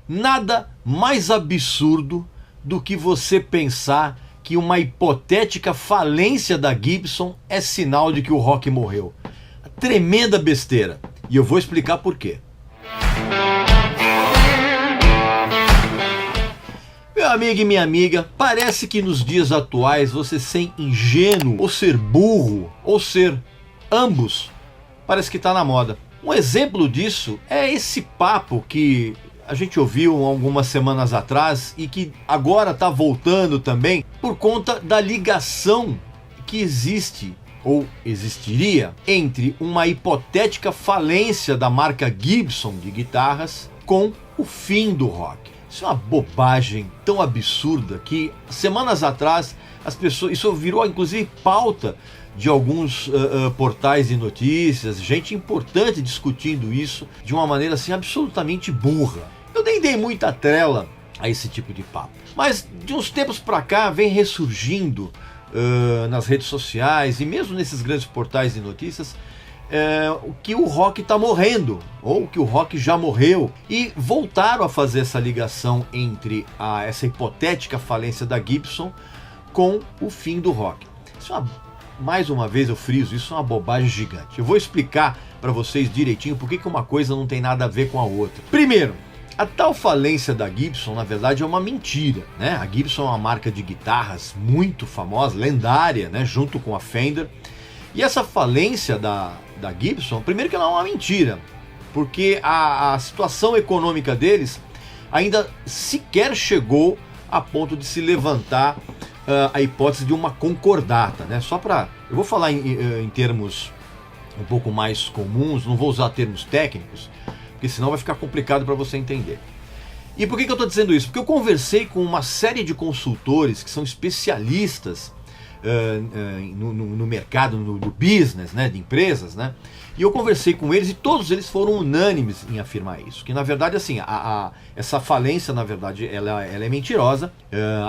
Nada mais absurdo do que você pensar que uma hipotética falência da Gibson é sinal de que o rock morreu. Tremenda besteira. E eu vou explicar por quê. Meu amigo e minha amiga, parece que nos dias atuais você ser ingênuo, ou ser burro, ou ser ambos, parece que está na moda. Um exemplo disso é esse papo que a gente ouviu algumas semanas atrás e que agora está voltando também por conta da ligação que existe ou existiria entre uma hipotética falência da marca Gibson de guitarras com o fim do rock. Isso é uma bobagem tão absurda que semanas atrás as pessoas, isso virou inclusive pauta de alguns portais de notícias, gente importante discutindo isso de uma maneira assim absolutamente burra. Eu nem dei muita trela a esse tipo de papo, mas de uns tempos pra cá vem ressurgindo nas redes sociais e mesmo nesses grandes portais de notícias que o rock está morrendo, ou que o rock já morreu, e voltaram a fazer essa ligação entre essa hipotética falência da Gibson com o fim do rock. Isso é mais uma vez eu friso, isso é uma bobagem gigante. Eu vou explicar para vocês direitinho por que uma coisa não tem nada a ver com a outra. Primeiro, a tal falência da Gibson, na verdade, é uma mentira, né? A Gibson é uma marca de guitarras muito famosa, lendária, né? Junto com a Fender. E essa falência da Gibson, primeiro que ela é uma mentira, porque a situação econômica deles ainda sequer chegou a ponto de se levantar a hipótese de uma concordata, né? Só para... Eu vou falar em termos um pouco mais comuns, não vou usar termos técnicos, porque senão vai ficar complicado para você entender. E por que eu estou dizendo isso? Porque eu conversei com uma série de consultores que são especialistas no mercado, no business, né, de empresas, né? E eu conversei com eles e todos eles foram unânimes em afirmar isso. Que na verdade, assim, essa falência, na verdade, ela é mentirosa.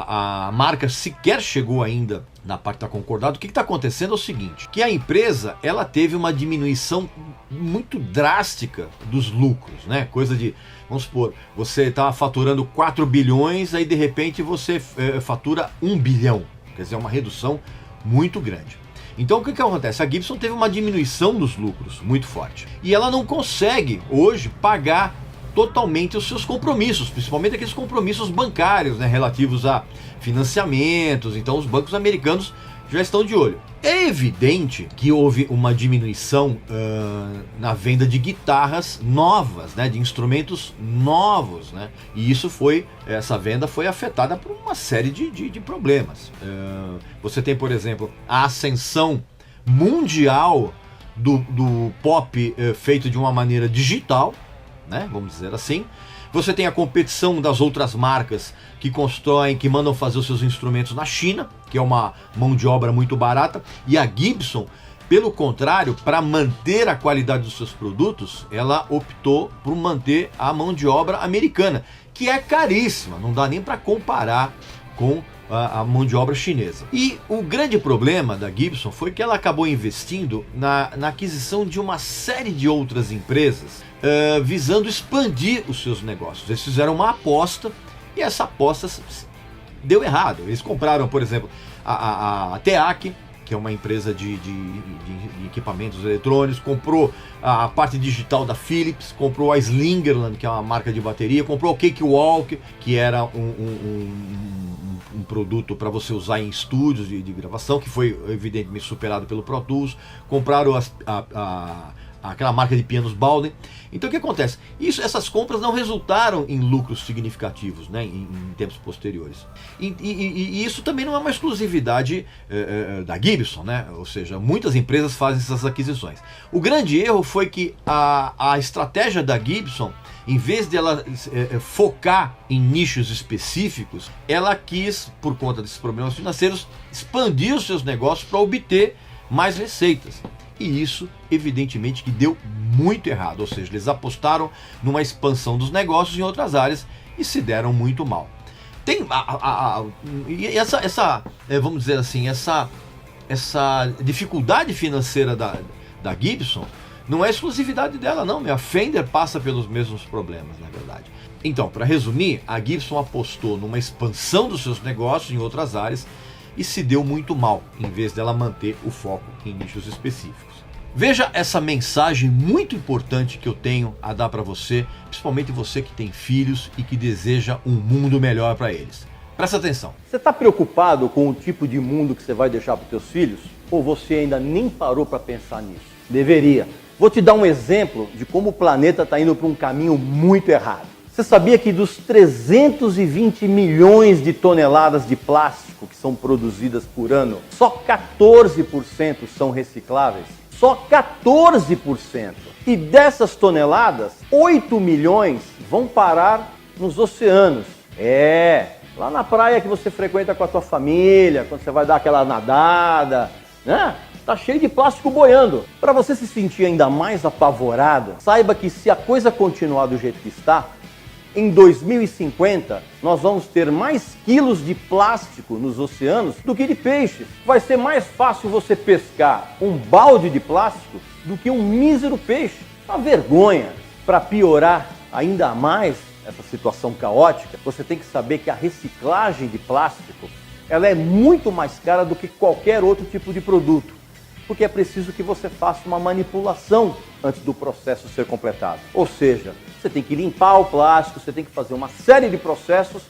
A marca sequer chegou ainda na parte da concordado. O que está acontecendo é o seguinte, que a empresa, ela teve uma diminuição muito drástica dos lucros, né? Coisa de, vamos supor, você estava faturando 4 bilhões, aí de repente você fatura 1 bilhão. Quer dizer, é uma redução muito grande. Então o que acontece? A Gibson teve uma diminuição dos lucros muito forte. E ela não consegue hoje pagar totalmente os seus compromissos, principalmente aqueles compromissos bancários, né, relativos a financiamentos. Então os bancos americanos já estão de olho. É evidente que houve uma diminuição na venda de guitarras novas, né, de instrumentos novos, né, e essa venda foi afetada por uma série de problemas. Você tem, por exemplo, a ascensão mundial do pop feito de uma maneira digital, né, vamos dizer assim. Você tem a competição das outras marcas que constroem, que mandam fazer os seus instrumentos na China, que é uma mão de obra muito barata, e a Gibson, pelo contrário, para manter a qualidade dos seus produtos, ela optou por manter a mão de obra americana, que é caríssima, não dá nem para comparar com a mão de obra chinesa. E o grande problema da Gibson foi que ela acabou investindo na aquisição de uma série de outras empresas visando expandir os seus negócios. Eles fizeram uma aposta e essa aposta deu errado. Eles compraram, por exemplo, a TEAC, que é uma empresa de equipamentos eletrônicos, comprou a parte digital da Philips, comprou a Slingerland, que é uma marca de bateria, comprou o Cakewalk, que era um produto para você usar em estúdios de gravação, que foi evidentemente superado pelo Pro Tools, compraram aquela marca de pianos Bowden. Então o que acontece? Essas compras não resultaram em lucros significativos, né, em tempos posteriores. E isso também não é uma exclusividade da Gibson, né? Ou seja, muitas empresas fazem essas aquisições. O grande erro foi que a estratégia da Gibson, em vez de ela focar em nichos específicos, ela quis, por conta desses problemas financeiros, expandir os seus negócios para obter mais receitas. E isso, evidentemente, que deu muito errado. Ou seja, eles apostaram numa expansão dos negócios em outras áreas e se deram muito mal. Tem vamos dizer assim, essa dificuldade financeira da Gibson não é exclusividade dela, não. A Fender passa pelos mesmos problemas, na verdade. Então, para resumir, a Gibson apostou numa expansão dos seus negócios em outras áreas e se deu muito mal, em vez dela manter o foco em nichos específicos. Veja essa mensagem muito importante que eu tenho a dar para você, principalmente você que tem filhos e que deseja um mundo melhor para eles. Presta atenção. Você está preocupado com o tipo de mundo que você vai deixar para os seus filhos? Ou você ainda nem parou para pensar nisso? Deveria. Vou te dar um exemplo de como o planeta está indo para um caminho muito errado. Você sabia que dos 320 milhões de toneladas de plástico que são produzidas por ano, só 14% são recicláveis? Só 14%. E dessas toneladas, 8 milhões vão parar nos oceanos. Lá na praia que você frequenta com a tua família, quando você vai dar aquela nadada, né? Tá cheio de plástico boiando. Para você se sentir ainda mais apavorado, saiba que se a coisa continuar do jeito que está, em 2050, nós vamos ter mais quilos de plástico nos oceanos do que de peixes. Vai ser mais fácil você pescar um balde de plástico do que um mísero peixe. Uma vergonha. Para piorar ainda mais essa situação caótica, você tem que saber que a reciclagem de plástico ela é muito mais cara do que qualquer outro tipo de produto. Porque é preciso que você faça uma manipulação antes do processo ser completado. Ou seja, você tem que limpar o plástico, você tem que fazer uma série de processos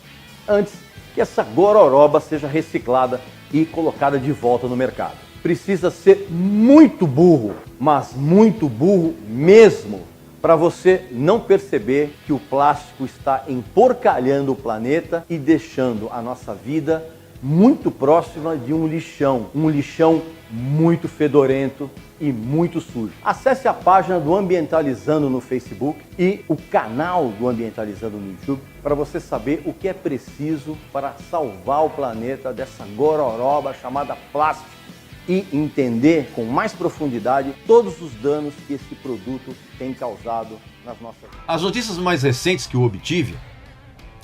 antes que essa gororoba seja reciclada e colocada de volta no mercado. Precisa ser muito burro, mas muito burro mesmo, para você não perceber que o plástico está emporcalhando o planeta e deixando a nossa vida muito próxima de um lixão muito fedorento e muito sujo. Acesse a página do Ambientalizando no Facebook e o canal do Ambientalizando no YouTube para você saber o que é preciso para salvar o planeta dessa gororoba chamada plástico e entender com mais profundidade todos os danos que esse produto tem causado nas nossas vidas. As notícias mais recentes que eu obtive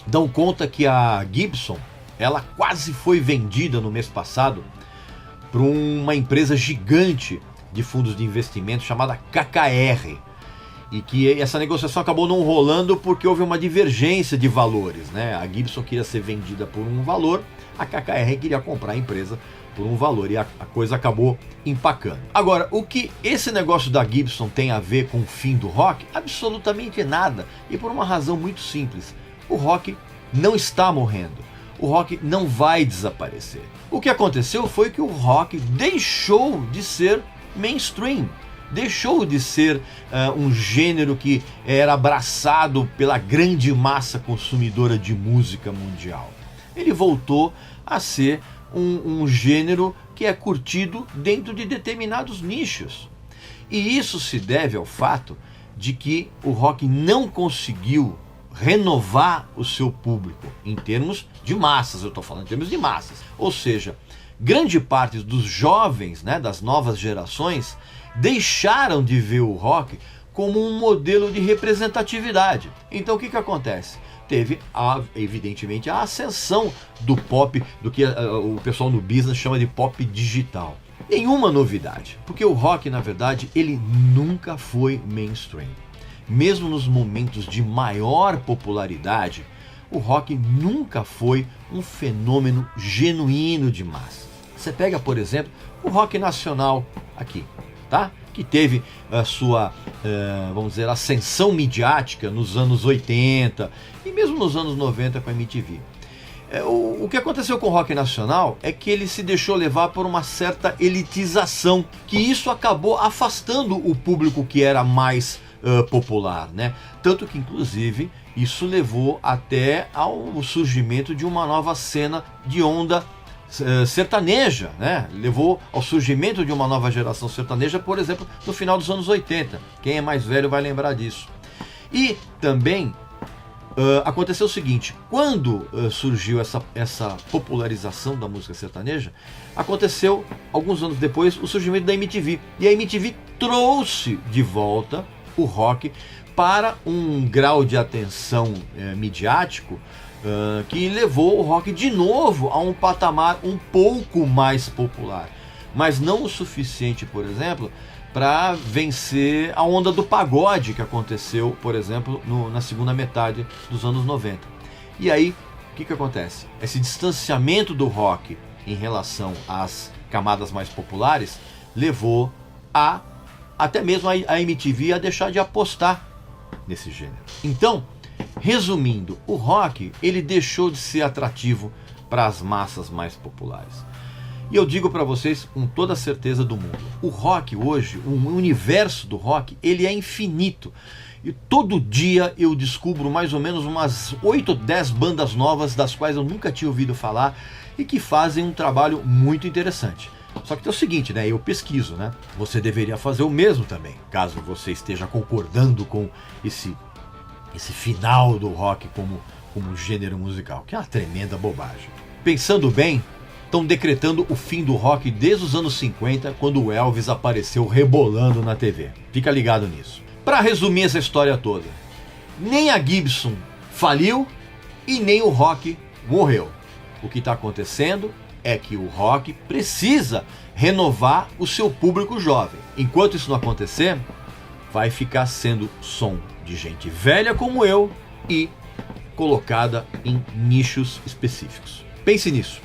dão conta que a Gibson ela quase foi vendida no mês passado para uma empresa gigante de fundos de investimento chamada KKR. E que essa negociação acabou não rolando porque houve uma divergência de valores, né? A Gibson queria ser vendida por um valor, a KKR queria comprar a empresa por um valor e a coisa acabou empacando. Agora, o que esse negócio da Gibson tem a ver com o fim do rock? Absolutamente nada. E por uma razão muito simples. O rock não está morrendo. O rock não vai desaparecer. O que aconteceu foi que o rock deixou de ser mainstream, deixou de ser um gênero que era abraçado pela grande massa consumidora de música mundial. Ele voltou a ser um gênero que é curtido dentro de determinados nichos. E isso se deve ao fato de que o rock não conseguiu renovar o seu público em termos de massas, eu estou falando em termos de massas. Ou seja, grande parte dos jovens, né, das novas gerações, deixaram de ver o rock como um modelo de representatividade. Então o que acontece? Teve, evidentemente, a ascensão do pop, do que o pessoal no business chama de pop digital. Nenhuma novidade, porque o rock, na verdade, ele nunca foi mainstream. Mesmo nos momentos de maior popularidade, o rock nunca foi um fenômeno genuíno de massa. Você pega, por exemplo, o rock nacional aqui, tá? Que teve a sua, vamos dizer, ascensão midiática nos anos 80 e mesmo nos anos 90 com a MTV. O que aconteceu com o rock nacional é que ele se deixou levar por uma certa elitização, que isso acabou afastando o público que era mais popular, né? Tanto que, inclusive, isso levou até ao surgimento de uma nova cena de onda sertaneja, né? Levou ao surgimento de uma nova geração sertaneja, por exemplo, no final dos anos 80. Quem é mais velho vai lembrar disso. E também aconteceu o seguinte: quando surgiu essa popularização da música sertaneja, aconteceu, alguns anos depois, o surgimento da MTV. E a MTV trouxe de volta o rock para um grau de atenção midiático que levou o rock de novo a um patamar um pouco mais popular, mas não o suficiente, por exemplo, para vencer a onda do pagode que aconteceu, por exemplo, na segunda metade dos anos 90. E aí, o que acontece? Esse distanciamento do rock em relação às camadas mais populares levou até mesmo a MTV a deixar de apostar nesse gênero. Então, resumindo, o rock ele deixou de ser atrativo para as massas mais populares. E eu digo para vocês com toda a certeza do mundo, o rock hoje, o universo do rock, ele é infinito. E todo dia eu descubro mais ou menos umas 8 ou 10 bandas novas das quais eu nunca tinha ouvido falar e que fazem um trabalho muito interessante. Só que tem o seguinte, né? Eu pesquiso, né? Você deveria fazer o mesmo também, caso você esteja concordando com esse final do rock como gênero musical, que é uma tremenda bobagem. Pensando bem, estão decretando o fim do rock desde os anos 50, quando o Elvis apareceu rebolando na TV. Fica ligado nisso. Para resumir essa história toda, nem a Gibson faliu e nem o rock morreu. O que está acontecendo é que o rock precisa renovar o seu público jovem. Enquanto isso não acontecer, vai ficar sendo som de gente velha como eu e colocada em nichos específicos. Pense nisso.